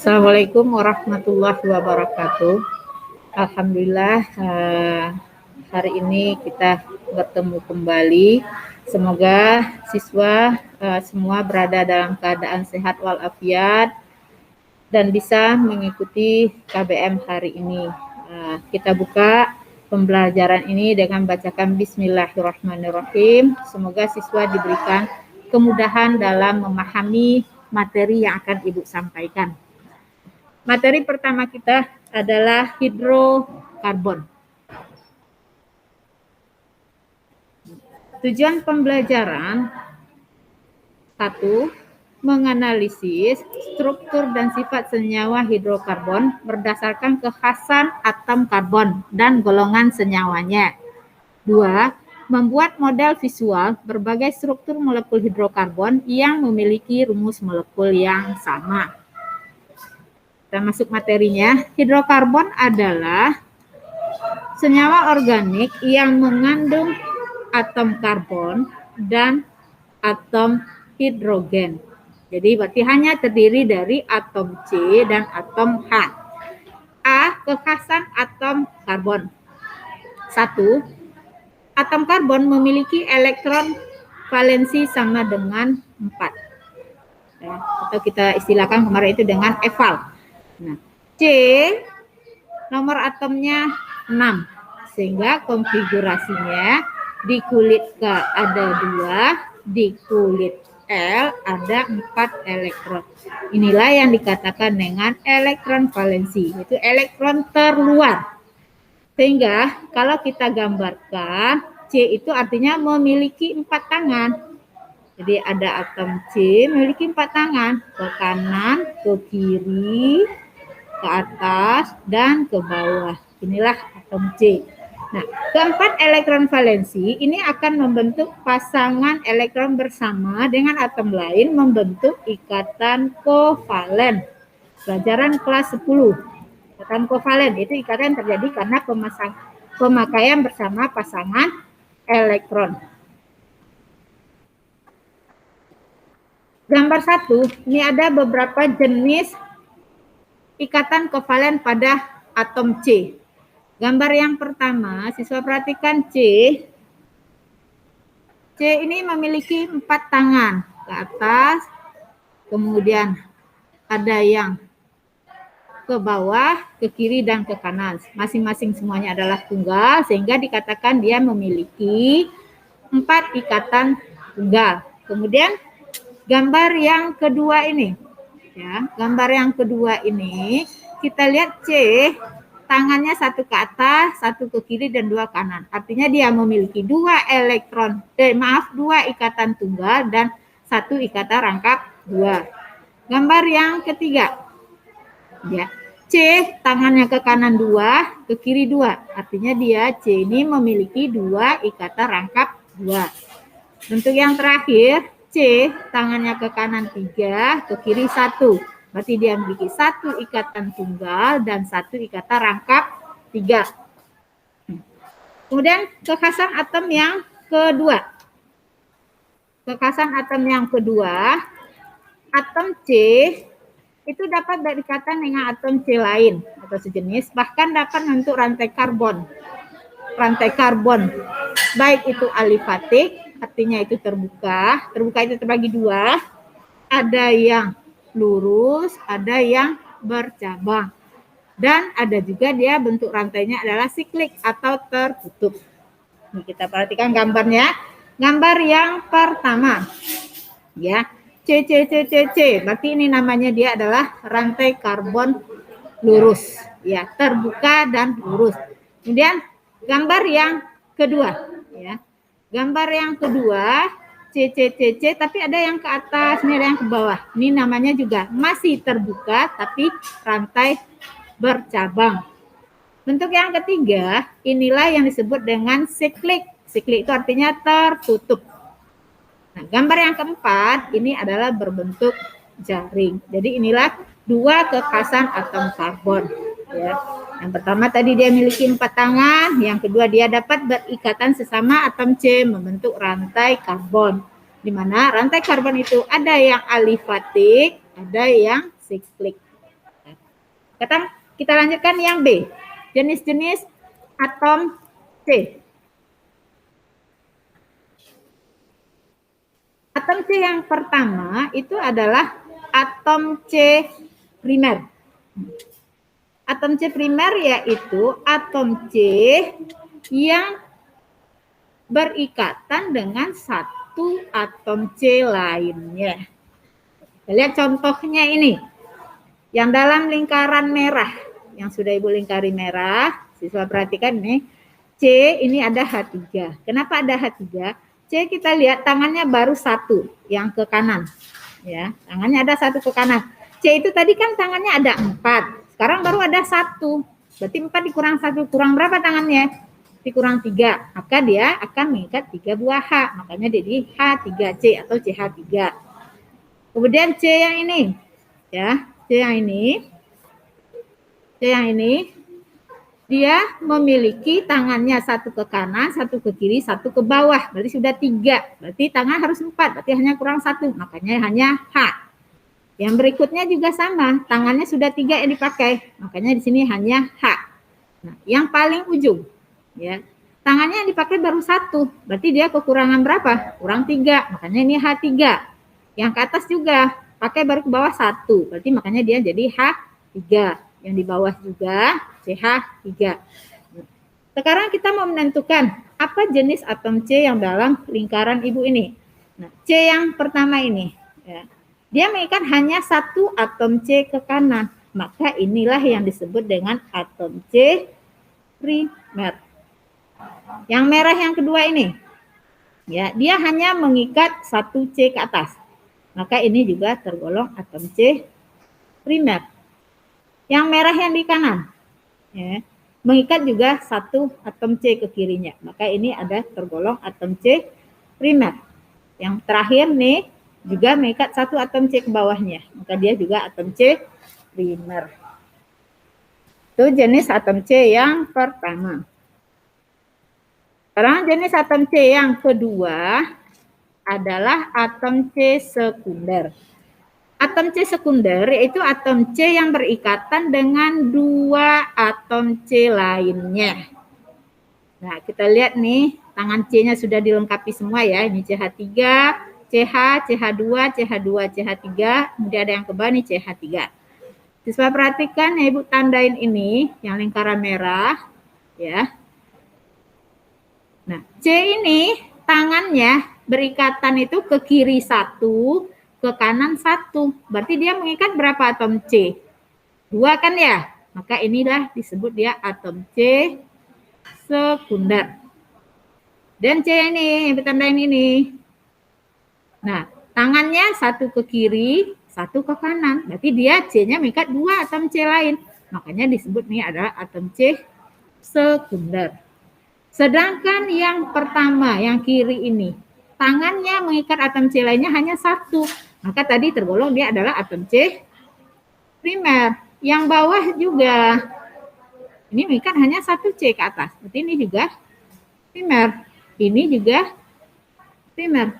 Assalamualaikum warahmatullahi wabarakatuh. Alhamdulillah hari ini kita bertemu kembali. Semoga siswa semua berada dalam keadaan sehat walafiat dan bisa mengikuti KBM hari ini. Kita buka pembelajaran ini dengan bacakan Bismillahirrahmanirrahim. Semoga siswa diberikan kemudahan dalam memahami materi yang akan Ibu sampaikan. Materi pertama kita adalah hidrokarbon. Tujuan pembelajaran 1. Menganalisis struktur dan sifat senyawa hidrokarbon berdasarkan kekhasan atom karbon dan golongan senyawanya. 2. Membuat model visual berbagai struktur molekul hidrokarbon yang memiliki rumus molekul yang sama. Kita masuk materinya. Hidrokarbon adalah senyawa organik yang mengandung atom karbon dan atom hidrogen. Jadi berarti hanya terdiri dari atom C dan atom H. A. Kekhasan atom karbon. 1. Atom karbon memiliki elektron valensi sama dengan 4. Ya, atau kita istilahkan kemarin itu dengan eval. Nah, C nomor atomnya 6, sehingga konfigurasinya di kulit K ada 2, di kulit L ada 4 elektron. Inilah yang dikatakan dengan elektron valensi, yaitu elektron terluar. Sehingga kalau kita gambarkan, C itu artinya memiliki 4 tangan. Jadi ada atom C memiliki 4 tangan, ke kanan, ke kiri, ke atas, dan ke bawah. Inilah atom C. Nah, keempat elektron valensi ini akan membentuk pasangan elektron bersama dengan atom lain membentuk ikatan kovalen. Pelajaran kelas 10. Ikatan kovalen itu ikatan yang terjadi karena pemakaian bersama pasangan elektron. Gambar 1, ini ada beberapa jenis ikatan kovalen pada atom C. Gambar yang pertama, siswa perhatikan C. C ini memiliki 4 tangan ke atas, kemudian ada yang ke bawah, ke kiri, dan ke kanan. Masing-masing semuanya adalah tunggal, sehingga dikatakan dia memiliki 4 ikatan tunggal. Kemudian gambar yang kedua ini. Ya, gambar yang kedua ini kita lihat C tangannya 1 ke atas, 1 ke kiri dan 2 kanan. Artinya dia memiliki 2 ikatan tunggal dan 1 ikatan rangkap 2. Gambar yang ketiga. Ya, C tangannya ke kanan 2, ke kiri 2. Artinya dia C ini memiliki 2 ikatan rangkap 2. Bentuk yang terakhir, C tangannya ke kanan 3, ke kiri 1. Berarti dia memiliki 1 ikatan tunggal dan 1 ikatan rangkap 3. Kemudian kekhasan atom yang kedua. Kekhasan atom yang kedua, atom C itu dapat berikatan dengan atom C lain atau sejenis, bahkan dapat membentuk rantai karbon. Rantai karbon, baik itu alifatik, artinya itu terbuka itu terbagi 2, ada yang lurus, ada yang bercabang, dan ada juga dia bentuk rantainya adalah siklik atau tertutup. Ini kita perhatikan gambarnya. Gambar yang pertama, ya, C, berarti ini namanya dia adalah rantai karbon lurus, ya, terbuka dan lurus. Kemudian gambar yang kedua, ya. Gambar yang kedua, C, tapi ada yang ke atas, ini ada yang ke bawah. Ini namanya juga masih terbuka, tapi rantai bercabang. Bentuk yang ketiga, inilah yang disebut dengan siklik. Siklik itu artinya tertutup. Nah, gambar yang keempat, ini adalah berbentuk jaring. Jadi inilah 2 kekhasan atom karbon. Ya. Yang pertama tadi dia memiliki 4 tangan, yang kedua dia dapat berikatan sesama atom C membentuk rantai karbon. Di mana rantai karbon itu ada yang alifatik, ada yang siklik. Sekarang kita lanjutkan yang B. Jenis-jenis atom C. Atom C yang pertama itu adalah atom C primer. Atom C primer yaitu atom C yang berikatan dengan satu atom C lainnya. Kita lihat contohnya ini. Yang dalam lingkaran merah, yang sudah Ibu lingkari merah, siswa perhatikan nih, C ini ada H3. Kenapa ada H3? C kita lihat tangannya baru satu, yang ke kanan. Ya, tangannya ada satu ke kanan. C itu tadi kan tangannya ada 4, sekarang baru ada satu. Berarti 4 dikurang 1, kurang berapa tangannya? Dikurang 3, maka dia akan mengikat 3 buah H, makanya jadi H3C atau CH3. Kemudian C yang ini, ya. C yang ini dia memiliki tangannya satu ke kanan, satu ke kiri, satu ke bawah. Berarti sudah 3. Berarti tangan harus 4. Berarti hanya kurang 1. Makanya hanya H. Yang berikutnya juga sama. Tangannya sudah 3 yang dipakai. Makanya di sini hanya H. Nah, yang paling ujung, ya, tangannya yang dipakai baru 1. Berarti dia kekurangan berapa? Kurang 3. Makanya ini H3. Yang ke atas juga pakai baru ke bawah 1. Berarti makanya dia jadi H3. Yang di bawah juga CH3. Sekarang kita mau menentukan apa jenis atom C yang dalam lingkaran Ibu ini. Nah, C yang pertama ini, ya, dia mengikat hanya satu atom C ke kanan. Maka inilah yang disebut dengan atom C primer. Yang merah yang kedua ini, ya, dia hanya mengikat satu C ke atas. Maka ini juga tergolong atom C primer. Yang merah yang di kanan, ya, mengikat juga satu atom C ke kirinya. Maka ini ada tergolong atom C primer. Yang terakhir nih juga mengikat satu atom C ke bawahnya. Maka dia juga atom C primer. Itu jenis atom C yang pertama. Sekarang jenis atom C yang kedua adalah atom C sekunder. Atom C sekunder yaitu atom C yang berikatan dengan dua atom C lainnya. Nah, kita lihat nih, tangan C-nya sudah dilengkapi semua ya. Ini CH3, CH, CH2, CH2, CH3, kemudian ada yang ke bawah nih CH3. Siswa perhatikan ya, Ibu tandain ini yang lingkaran merah ya. Nah, C ini tangannya berikatan itu ke kiri 1, ke kanan 1. Berarti dia mengikat berapa atom C? 2 kan ya? Maka inilah disebut dia atom C sekunder. Dan C ini, yang ditandain ini. Nah, tangannya satu ke kiri, satu ke kanan. Berarti dia C-nya mengikat 2 atom C lain. Makanya disebut ini adalah atom C sekunder. Sedangkan yang pertama, yang kiri ini, tangannya mengikat atom C lainnya hanya 1. Maka tadi tergolong dia adalah atom C primer. Yang bawah juga, ini mengikat hanya 1 C ke atas. Berarti ini juga primer. Ini juga primer.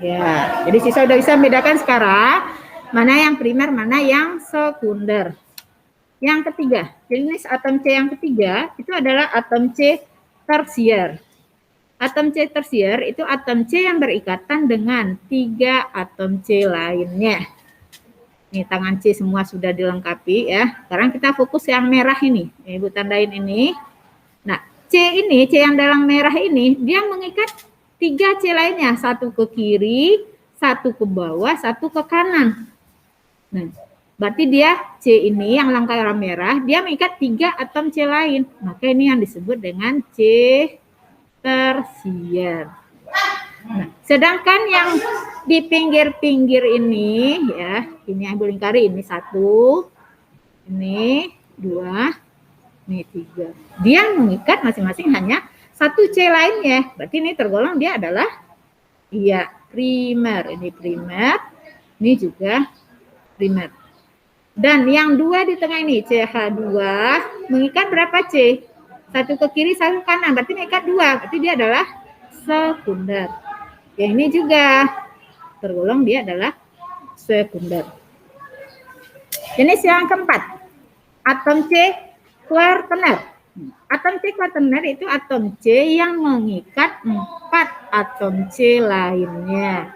Ya, jadi siswa udah bisa membedakan sekarang mana yang primer, mana yang sekunder. Yang ketiga, jenis atom C yang ketiga itu adalah atom C tersier. Atom C tersier itu atom C yang berikatan dengan 3 atom C lainnya. Nih, tangan C semua sudah dilengkapi ya. Sekarang kita fokus yang merah ini. Ibu tandain ini. Nah, C ini, C yang dalam merah ini, dia mengikat 3 C lainnya. 1 ke kiri, 1 ke bawah, 1 ke kanan. Nah, berarti dia C ini yang lingkaran merah, dia mengikat 3 atom C lain. Maka ini yang disebut dengan C tersier. Nah, sedangkan yang di pinggir-pinggir ini ya, ini yang lingkari, ini 1, ini 2, ini 3. Dia mengikat masing-masing hanya 1 C lainnya. Berarti ini tergolong dia adalah iya primer. Ini primer, ini juga primer. Dan yang 2 di tengah ini CH2 mengikat berapa C? 1 ke kiri, 1 ke kanan, berarti mengikat 2. Berarti dia adalah sekunder. Yang ini juga tergolong dia adalah sekunder. Jenis yang keempat, atom C kuartener. Atom C kuartener itu atom C yang mengikat 4 atom C lainnya.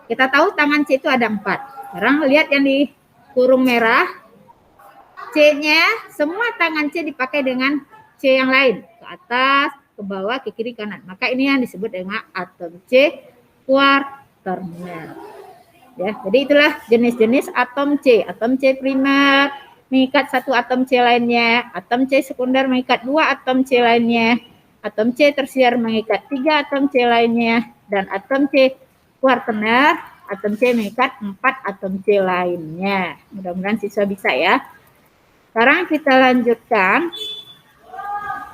Kita tahu tangan C itu ada 4. Sekarang lihat yang di kurung merah. C-nya, semua tangan C dipakai dengan C yang lain. Ke atas, ke bawah, ke kiri, kanan. Maka ini yang disebut dengan atom C kuartener. Ya, jadi itulah jenis-jenis atom C. Atom C primer mengikat 1 atom C lainnya. Atom C sekunder mengikat 2 atom C lainnya. Atom C tersier mengikat 3 atom C lainnya. Dan atom C kuartener, atom C mengikat 4 atom C lainnya. Mudah-mudahan siswa bisa ya. Sekarang kita lanjutkan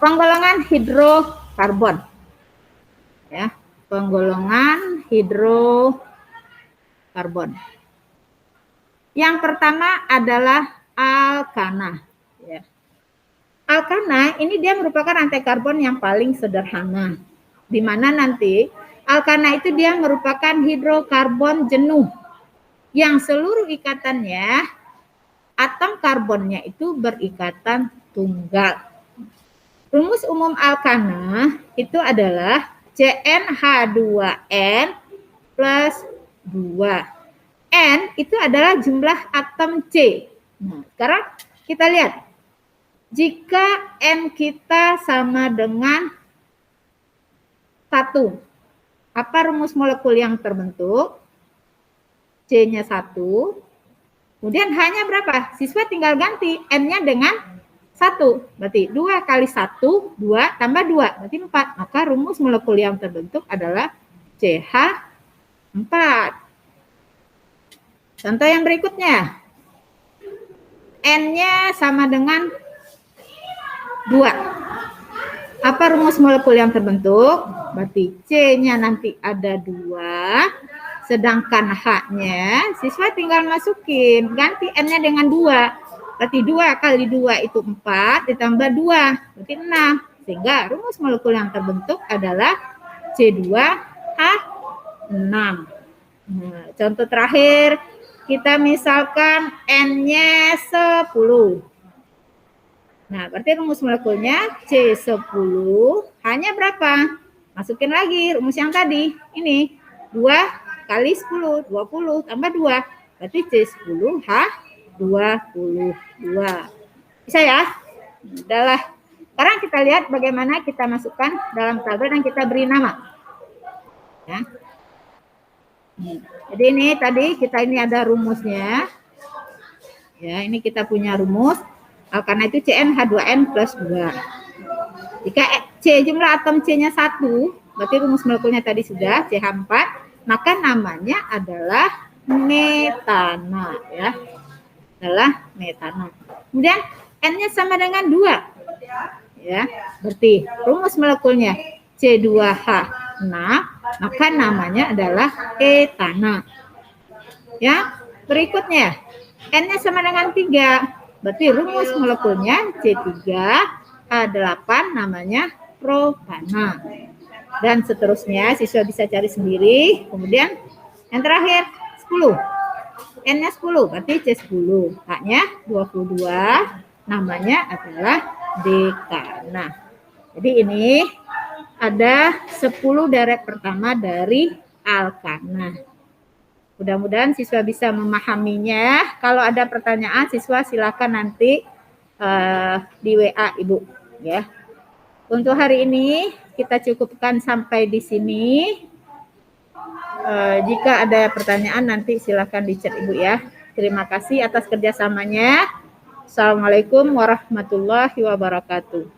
penggolongan hidrokarbon. Ya, penggolongan hidrokarbon. Yang pertama adalah alkana. Ya. Alkana ini dia merupakan rantai karbon yang paling sederhana. Di mana nanti alkana itu dia merupakan hidrokarbon jenuh yang seluruh ikatannya atom karbonnya itu berikatan tunggal. Rumus umum alkana itu adalah CnH2n plus 2. N itu adalah jumlah atom C. Nah, sekarang kita lihat. Jika N kita sama dengan 1, apa rumus molekul yang terbentuk? C-nya 1. Kemudian H-nya berapa? Siswa tinggal ganti N-nya dengan 1. Berarti 2 kali 1, 2 tambah 2. Berarti 4. Maka rumus molekul yang terbentuk adalah CH4. Contoh yang berikutnya. N-nya sama dengan 2. Apa rumus molekul yang terbentuk? Berarti C-nya nanti ada 2. Sedangkan H-nya, siswa tinggal masukin. Ganti N-nya dengan 2. Berarti 2 kali 2 itu 4, ditambah 2. Berarti 6. Sehingga rumus molekul yang terbentuk adalah C2H6. Nah, contoh terakhir, kita misalkan N-nya 10. Nah, berarti rumus molekulnya C10. H-nya berapa? Masukin lagi rumus yang tadi. Ini 2 kali 10, 20 tambah 2. Berarti C10H22. Bisa ya? Udahlah. Sekarang kita lihat bagaimana kita masukkan dalam tabel dan kita beri nama. Ya. Jadi ini tadi kita ini ada rumusnya. Ya, ini kita punya rumus. Karena itu CnH2n plus 2. Jika C jumlah atom C-nya 1, berarti rumus molekulnya tadi sudah CH4, maka namanya adalah metana ya. Adalah metana. Kemudian N-nya sama dengan 2. Ya, berarti rumus molekulnya C2H6, maka namanya adalah etana. Ya, berikutnya N-nya sama dengan 3. Berarti rumus molekulnya C3H8 namanya propana. Dan seterusnya siswa bisa cari sendiri. Kemudian yang terakhir 10. N-nya 10 berarti C10. H-nya 22 namanya adalah dekana. Jadi ini ada 10 deret pertama dari alkana. Mudah-mudahan siswa bisa memahaminya. Kalau ada pertanyaan, siswa silakan nanti di WA Ibu. Ya. Untuk hari ini kita cukupkan sampai di sini. Jika ada pertanyaan nanti silakan di chat Ibu ya. Terima kasih atas kerjasamanya. Assalamualaikum warahmatullahi wabarakatuh.